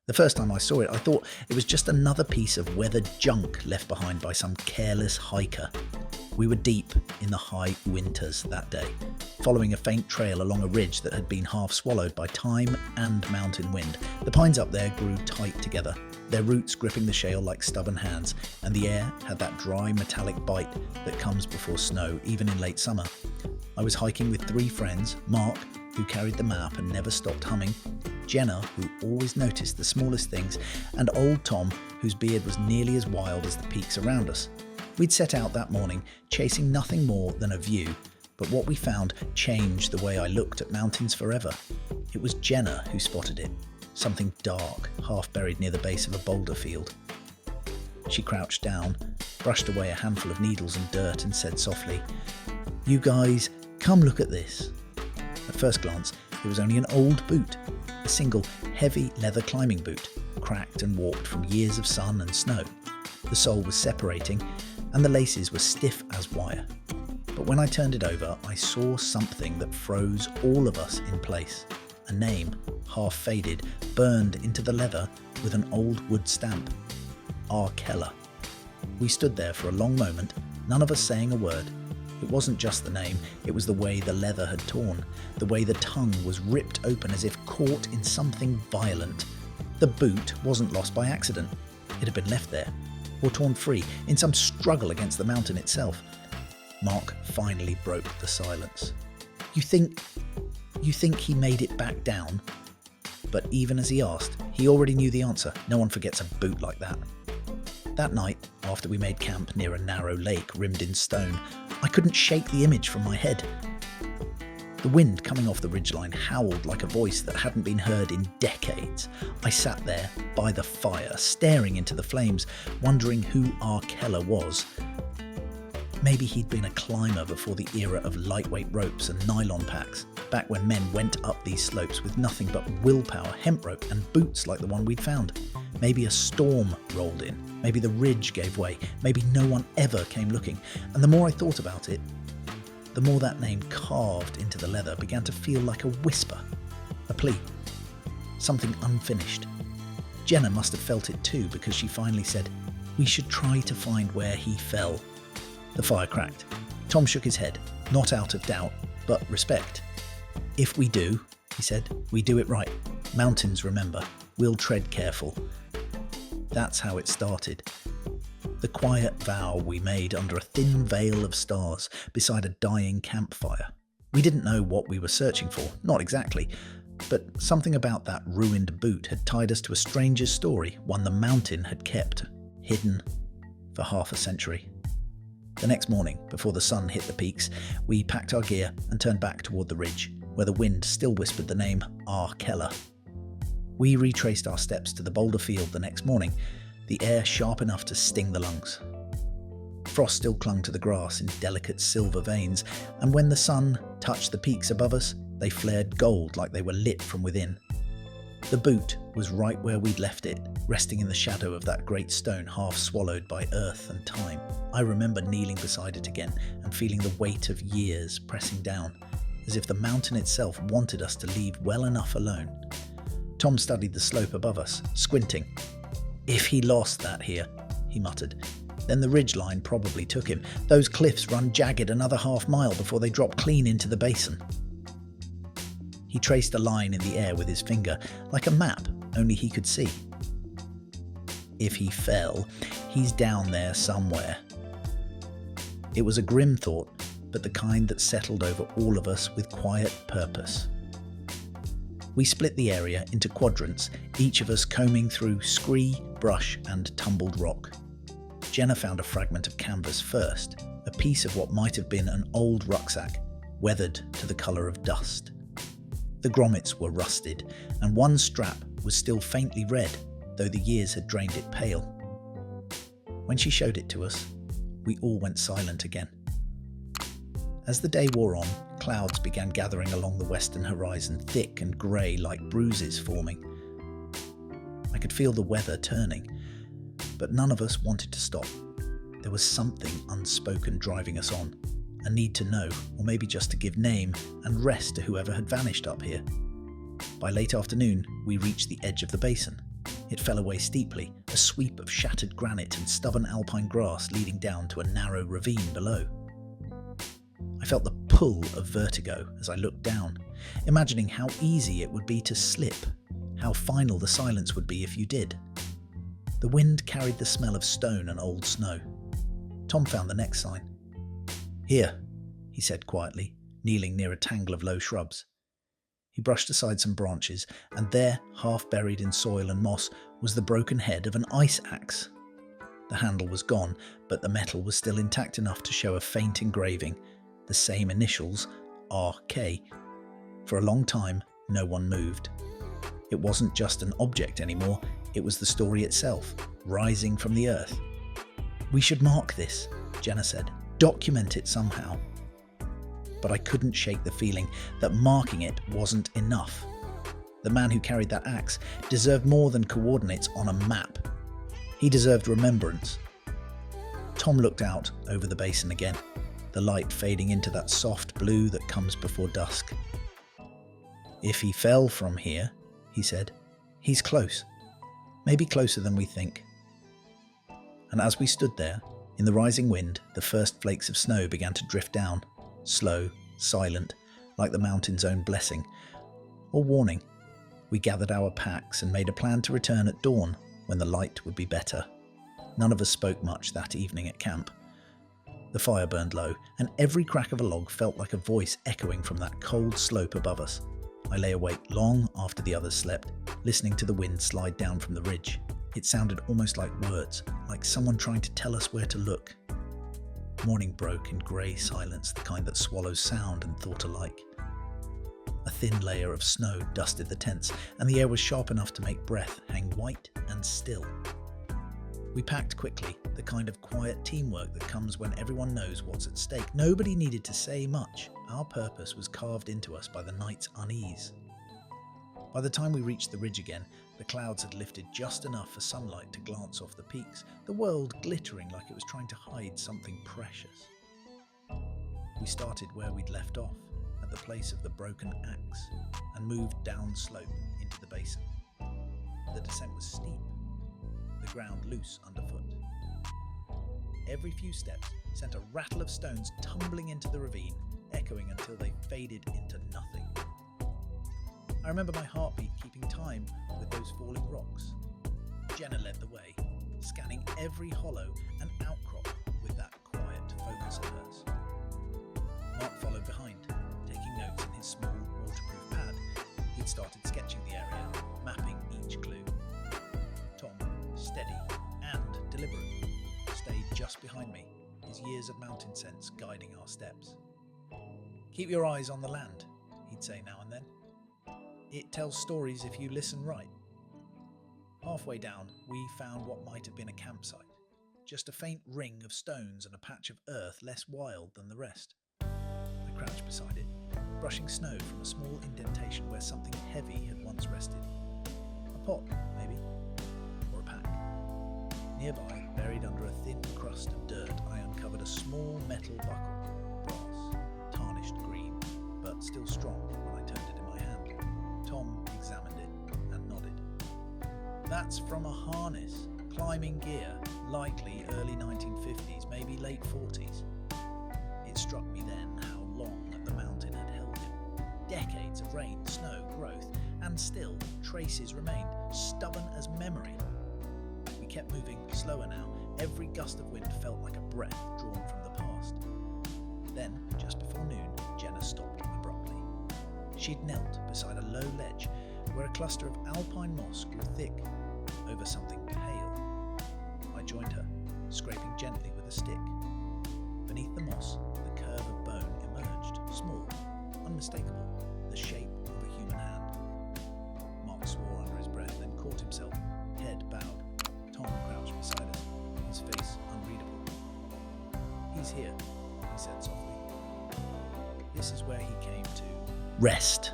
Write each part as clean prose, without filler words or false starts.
The first time I saw it, I thought it was just another piece of weathered junk left behind by some careless hiker. We were deep in the high Uintas that day, following a faint trail along a ridge that had been half swallowed by time and mountain wind. The pines up there grew tight together, their roots gripping the shale like stubborn hands, and the air had that dry metallic bite that comes before snow, even in late summer. I was hiking with 3 friends: Mark, who carried the map and never stopped humming, Jenna, who always noticed the smallest things, and old Tom, whose beard was nearly as wild as the peaks around us. We'd set out that morning, chasing nothing more than a view, but what we found changed the way I looked at mountains forever. It was Jenna who spotted it, something dark, half buried near the base of a boulder field. She crouched down, brushed away a handful of needles and dirt, and said softly, "You guys, come look at this." At first glance, it was only an old boot, a single heavy leather climbing boot, cracked and warped from years of sun and snow. The sole was separating, and the laces were stiff as wire. But when I turned it over, I saw something that froze all of us in place. A name, half faded, burned into the leather with an old wood stamp. R. Keller. We stood there for a long moment, none of us saying a word. It wasn't just the name, it was the way the leather had torn, the way the tongue was ripped open as if caught in something violent. The boot wasn't lost by accident. It had been left there, or torn free, in some struggle against the mountain itself. Mark finally broke the silence. You think he made it back down?" But even as he asked, he already knew the answer. No one forgets a boot like that. That night, after we made camp near a narrow lake rimmed in stone, I couldn't shake the image from my head. The wind coming off the ridgeline howled like a voice that hadn't been heard in decades. I sat there by the fire, staring into the flames, wondering who R. Keller was. Maybe he'd been a climber before the era of lightweight ropes and nylon packs, back when men went up these slopes with nothing but willpower, hemp rope, and boots like the one we'd found. Maybe a storm rolled in. Maybe the ridge gave way. Maybe no one ever came looking. And the more I thought about it, the more that name carved into the leather began to feel like a whisper, a plea, something unfinished. Jenna must have felt it too, because she finally said, "We should try to find where he fell." The fire cracked. Tom shook his head, not out of doubt, but respect. "If we do," he said, "we do it right. Mountains, remember. We'll tread careful." That's how it started. The quiet vow we made under a thin veil of stars beside a dying campfire. We didn't know what we were searching for, not exactly, but something about that ruined boot had tied us to a stranger's story, one the mountain had kept, hidden for half a century. The next morning, before the sun hit the peaks, we packed our gear and turned back toward the ridge, where the wind still whispered the name R. Keller. We retraced our steps to the boulder field the next morning, the air sharp enough to sting the lungs. Frost still clung to the grass in delicate silver veins, and when the sun touched the peaks above us, they flared gold like they were lit from within. The boot was right where we'd left it, resting in the shadow of that great stone half swallowed by earth and time. I remember kneeling beside it again and feeling the weight of years pressing down, as if the mountain itself wanted us to leave well enough alone. Tom studied the slope above us, squinting. "If he lost that here," he muttered, "then the ridgeline probably took him. Those cliffs run jagged another half-mile before they drop clean into the basin." He traced a line in the air with his finger, like a map only he could see. "If he fell, he's down there somewhere." It was a grim thought, but the kind that settled over all of us with quiet purpose. We split the area into quadrants, each of us combing through scree, brush, and tumbled rock. Jenna found a fragment of canvas first, a piece of what might have been an old rucksack, weathered to the colour of dust. The grommets were rusted, and one strap was still faintly red, though the years had drained it pale. When she showed it to us, we all went silent again. As the day wore on, clouds began gathering along the western horizon, thick and grey like bruises forming. I could feel the weather turning, but none of us wanted to stop. There was something unspoken driving us on, a need to know, or maybe just to give name and rest to whoever had vanished up here. By late afternoon, we reached the edge of the basin. It fell away steeply, a sweep of shattered granite and stubborn alpine grass leading down to a narrow ravine below. I felt the pull of vertigo as I looked down, imagining how easy it would be to slip, how final the silence would be if you did. The wind carried the smell of stone and old snow. Tom found the next sign. "Here," he said quietly, kneeling near a tangle of low shrubs. He brushed aside some branches, and there, half buried in soil and moss, was the broken head of an ice axe. The handle was gone, but the metal was still intact enough to show a faint engraving, the same initials, RK. For a long time, no one moved. It wasn't just an object anymore, it was the story itself, rising from the earth. "We should mark this," Jenna said. "Document it somehow." But I couldn't shake the feeling that marking it wasn't enough. The man who carried that axe deserved more than coordinates on a map. He deserved remembrance. Tom looked out over the basin again, the light fading into that soft blue that comes before dusk. "If he fell from here," he said, "he's close. Maybe closer than we think." And as we stood there, in the rising wind, the first flakes of snow began to drift down, slow, silent, like the mountain's own blessing, or warning. We gathered our packs and made a plan to return at dawn, when the light would be better. None of us spoke much that evening at camp. The fire burned low, and every crack of a log felt like a voice echoing from that cold slope above us. I lay awake long after the others slept, listening to the wind slide down from the ridge. It sounded almost like words, like someone trying to tell us where to look. Morning broke in grey silence, the kind that swallows sound and thought alike. A thin layer of snow dusted the tents, and the air was sharp enough to make breath hang white and still. We packed quickly, the kind of quiet teamwork that comes when everyone knows what's at stake. Nobody needed to say much. Our purpose was carved into us by the night's unease. By the time we reached the ridge again, the clouds had lifted just enough for sunlight to glance off the peaks, the world glittering like it was trying to hide something precious. We started where we'd left off, at the place of the broken axe, and moved down slope into the basin. The descent was steep, the ground loose underfoot. Every few steps sent a rattle of stones tumbling into the ravine, echoing until they faded into nothing. I remember my heartbeat keeping time with those falling rocks. Jenna led the way, scanning every hollow and outcrop with that quiet focus of hers. Mark followed behind, taking notes in his small waterproof pad. He'd started sketching the area, mapping each clue. Tom, steady and deliberate, stayed just behind me, his years of mountain sense guiding our steps. "Keep your eyes on the land," he'd say now and then. "It tells stories if you listen right." Halfway down, we found what might have been a campsite. Just a faint ring of stones and a patch of earth less wild than the rest. I crouched beside it, brushing snow from a small indentation where something heavy had once rested. A pot, maybe, or a pack. Nearby, buried under a thin crust of dirt, I uncovered a small metal buckle, brass, tarnished green, but still strong when I turned it in my hand. Tom examined it and nodded. "That's from a harness, climbing gear, likely early 1950s, maybe late 40s. It struck me then how long the mountain had held him. Decades of rain, snow, growth, and still traces remained, stubborn as memory. We kept moving, slower now. Every gust of wind felt like a breath drawn from the past. Then, just before noon, Jenna stopped abruptly. She'd knelt beside a low ledge where a cluster of alpine moss grew thick over something pale. I joined her, scraping gently with a stick. Beneath the moss, the curve of bone emerged, small, unmistakable, the shape of a human hand. Mark swore under his breath, then caught himself, head bowed. Tom crouched beside us, his face unreadable. "He's here," he said softly. "This is where he came to rest."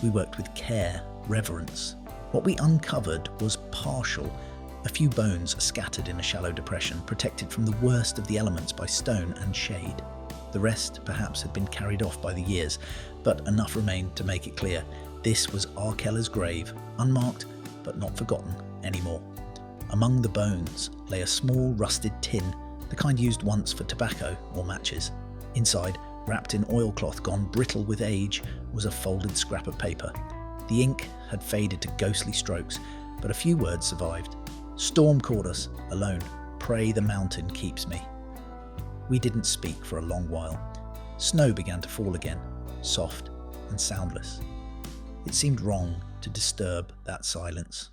We worked with care, reverence. What we uncovered was partial, a few bones scattered in a shallow depression, protected from the worst of the elements by stone and shade. The rest perhaps had been carried off by the years, but enough remained to make it clear this was R. Keller's grave, unmarked but not forgotten, anymore. Among the bones lay a small rusted tin, the kind used once for tobacco or matches. Inside, wrapped in oilcloth gone brittle with age, was a folded scrap of paper. The ink had faded to ghostly strokes, but a few words survived. "Storm caught us, alone. Pray the mountain keeps me." We didn't speak for a long while. Snow began to fall again, soft and soundless. It seemed wrong to disturb that silence.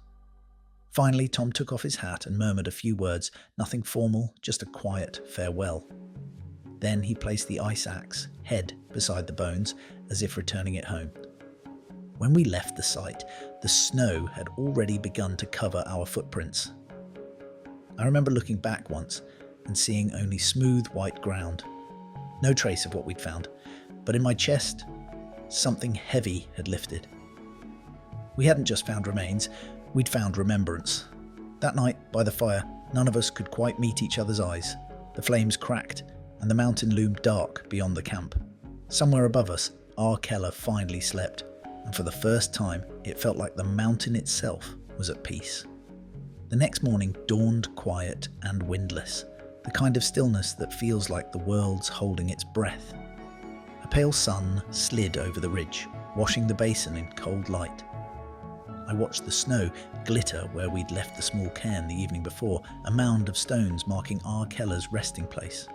Finally, Tom took off his hat and murmured a few words, nothing formal, just a quiet farewell. Then he placed the ice axe, head beside the bones, as if returning it home. When we left the site, the snow had already begun to cover our footprints. I remember looking back once and seeing only smooth white ground. No trace of what we'd found, but in my chest, something heavy had lifted. We hadn't just found remains, we'd found remembrance. That night, by the fire, none of us could quite meet each other's eyes. The flames cracked, and the mountain loomed dark beyond the camp. Somewhere above us, our Keller finally slept, and for the first time, it felt like the mountain itself was at peace. The next morning dawned quiet and windless, the kind of stillness that feels like the world's holding its breath. A pale sun slid over the ridge, washing the basin in cold light. I watched the snow glitter where we'd left the small cairn the evening before, a mound of stones marking our Keller's resting place.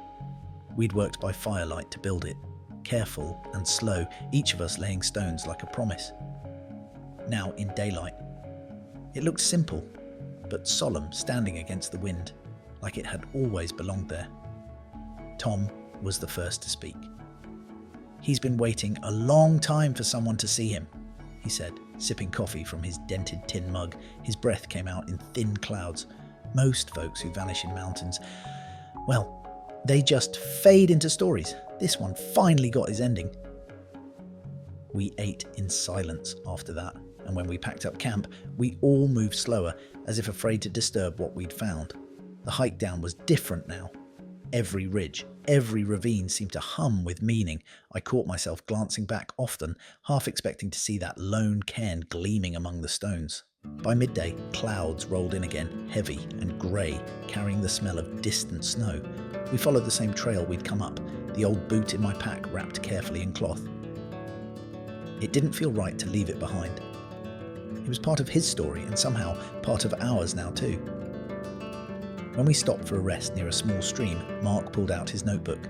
We'd worked by firelight to build it, careful and slow, each of us laying stones like a promise. Now, in daylight, it looked simple, but solemn, standing against the wind, like it had always belonged there. Tom was the first to speak. "He's been waiting a long time for someone to see him," he said, sipping coffee from his dented tin mug. His breath came out in thin clouds. Most folks who vanish in mountains, well, they just fade into stories. This one finally got his ending. We ate in silence after that, and when we packed up camp, we all moved slower, as if afraid to disturb what we'd found. The hike down was different now. Every ridge, every ravine seemed to hum with meaning. I caught myself glancing back often, half expecting to see that lone cairn gleaming among the stones. By midday, clouds rolled in again, heavy and grey, carrying the smell of distant snow. We followed the same trail we'd come up, the old boot in my pack wrapped carefully in cloth. It didn't feel right to leave it behind. It was part of his story and somehow part of ours now too. When we stopped for a rest near a small stream, Mark pulled out his notebook.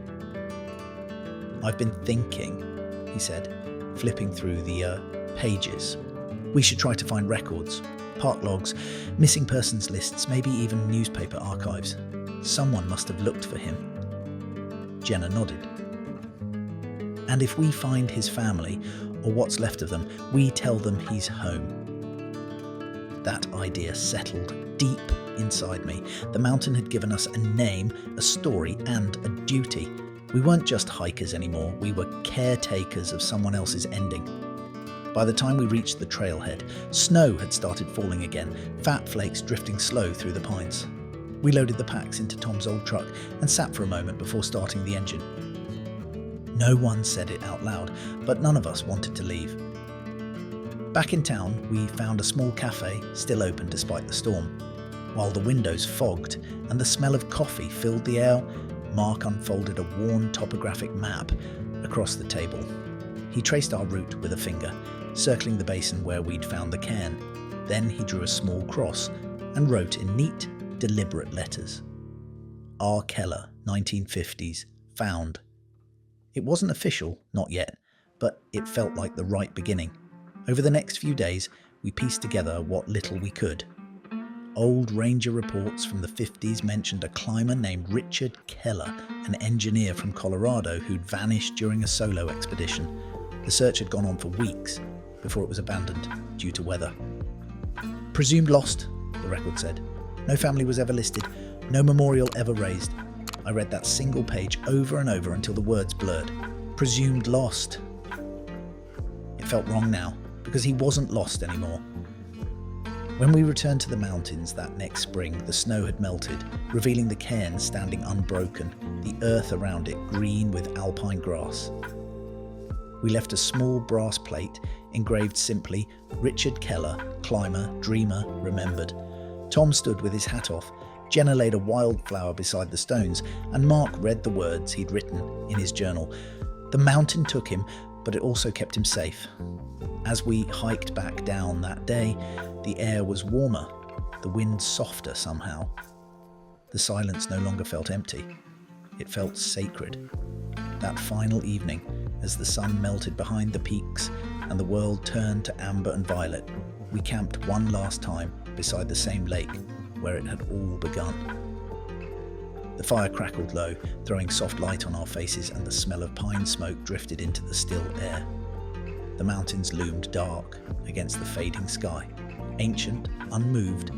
"I've been thinking," he said, flipping through the pages. "We should try to find records, park logs, missing persons lists, maybe even newspaper archives. Someone must have looked for him." Jenna nodded. "And if we find his family, or what's left of them, we tell them he's home." That idea settled deep inside me. The mountain had given us a name, a story, and a duty. We weren't just hikers anymore, we were caretakers of someone else's ending. By the time we reached the trailhead, snow had started falling again, fat flakes drifting slow through the pines. We loaded the packs into Tom's old truck and sat for a moment before starting the engine. No one said it out loud, but none of us wanted to leave. Back in town, we found a small cafe, still open despite the storm. While the windows fogged and the smell of coffee filled the air, Mark unfolded a worn topographic map across the table. He traced our route with a finger, circling the basin where we'd found the cairn. Then he drew a small cross and wrote in neat, deliberate letters, "R. Keller, 1950s, found." It wasn't official, not yet, but it felt like the right beginning. Over the next few days, we pieced together what little we could. Old ranger reports from the 50s mentioned a climber named Richard Keller, an engineer from Colorado who'd vanished during a solo expedition. The search had gone on for weeks before it was abandoned due to weather. "Presumed lost," the record said. "No family was ever listed, no memorial ever raised." I read that single page over and over until the words blurred. Presumed lost. It felt wrong now, because he wasn't lost anymore. When we returned to the mountains that next spring, the snow had melted, revealing the cairn standing unbroken, the earth around it green with alpine grass. We left a small brass plate engraved simply, "Richard Keller, climber, dreamer, remembered." Tom stood with his hat off. Jenna laid a wildflower beside the stones, and Mark read the words he'd written in his journal. The mountain took him, but it also kept him safe. As we hiked back down that day, the air was warmer, the wind softer somehow. The silence no longer felt empty. It felt sacred. That final evening, as the sun melted behind the peaks and the world turned to amber and violet, we camped one last time beside the same lake where it had all begun. The fire crackled low, throwing soft light on our faces, and the smell of pine smoke drifted into the still air. The mountains loomed dark against the fading sky, ancient, unmoved,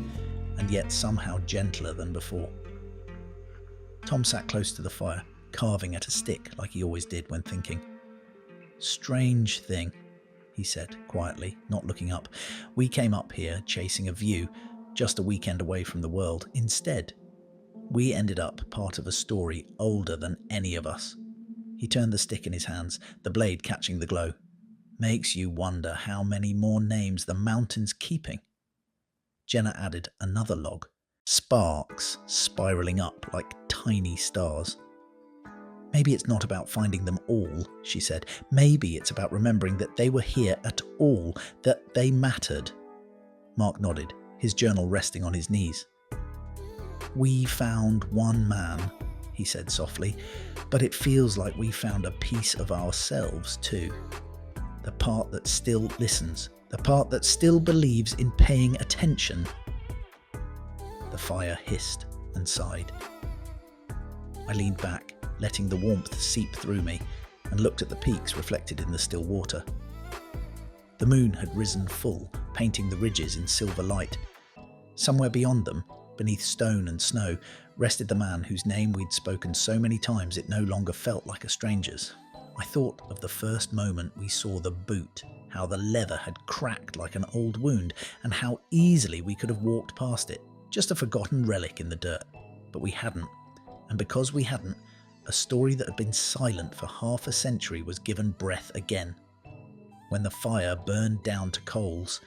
and yet somehow gentler than before. Tom sat close to the fire, carving at a stick like he always did when thinking. "Strange thing," he said quietly, not looking up. "We came up here chasing a view, just a weekend away from the world. Instead, we ended up part of a story older than any of us." He turned the stick in his hands, the blade catching the glow. "Makes you wonder how many more names the mountain's keeping." Jenna added another log, sparks spiraling up like tiny stars. "Maybe it's not about finding them all," she said. "Maybe it's about remembering that they were here at all, that they mattered." Mark nodded, his journal resting on his knees. "We found one man," he said softly, "but it feels like we found a piece of ourselves too. The part that still listens, the part that still believes in paying attention." The fire hissed and sighed. I leaned back, letting the warmth seep through me, and looked at the peaks reflected in the still water. The moon had risen full, painting the ridges in silver light. Somewhere beyond them, beneath stone and snow, rested the man whose name we'd spoken so many times it no longer felt like a stranger's. I thought of the first moment we saw the boot, how the leather had cracked like an old wound, and how easily we could have walked past it, just a forgotten relic in the dirt. But we hadn't, and because we hadn't, a story that had been silent for half a century was given breath again. When the fire burned down to coals,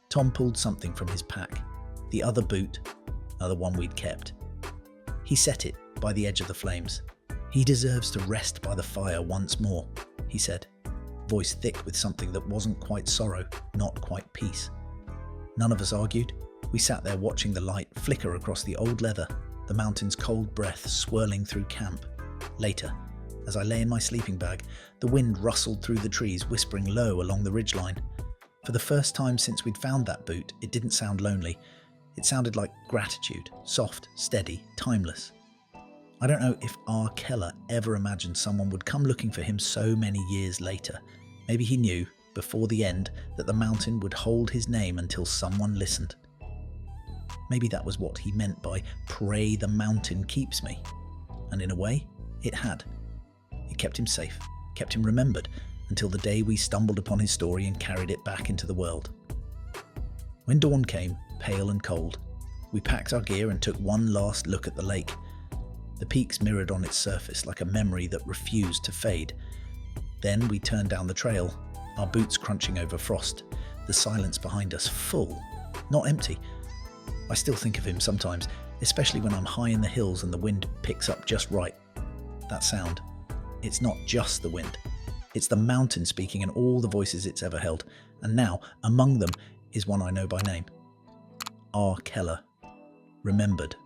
Tom pulled something from his pack, the other boot, the one we'd kept. He set it by the edge of the flames. "He deserves to rest by the fire once more," he said, voice thick with something that wasn't quite sorrow, not quite peace. None of us argued. We sat there watching the light flicker across the old leather, the mountain's cold breath swirling through camp. Later, as I lay in my sleeping bag, the wind rustled through the trees, whispering low along the ridgeline. For the first time since we'd found that boot, it didn't sound lonely. It sounded like gratitude, soft, steady, timeless. I don't know if R. Keller ever imagined someone would come looking for him so many years later. Maybe he knew, before the end, that the mountain would hold his name until someone listened. Maybe that was what he meant by "pray the mountain keeps me." And in a way, it had. It kept him safe, kept him remembered, until the day we stumbled upon his story and carried it back into the world. When dawn came, pale and cold, we packed our gear and took one last look at the lake. The peaks mirrored on its surface like a memory that refused to fade. Then we turned down the trail, our boots crunching over frost, the silence behind us full, not empty. I still think of him sometimes, especially when I'm high in the hills and the wind picks up just right. That sound. It's not just the wind. It's the mountain speaking in all the voices it's ever held, and now, among them, is one I know by name. R. Keller. Remembered.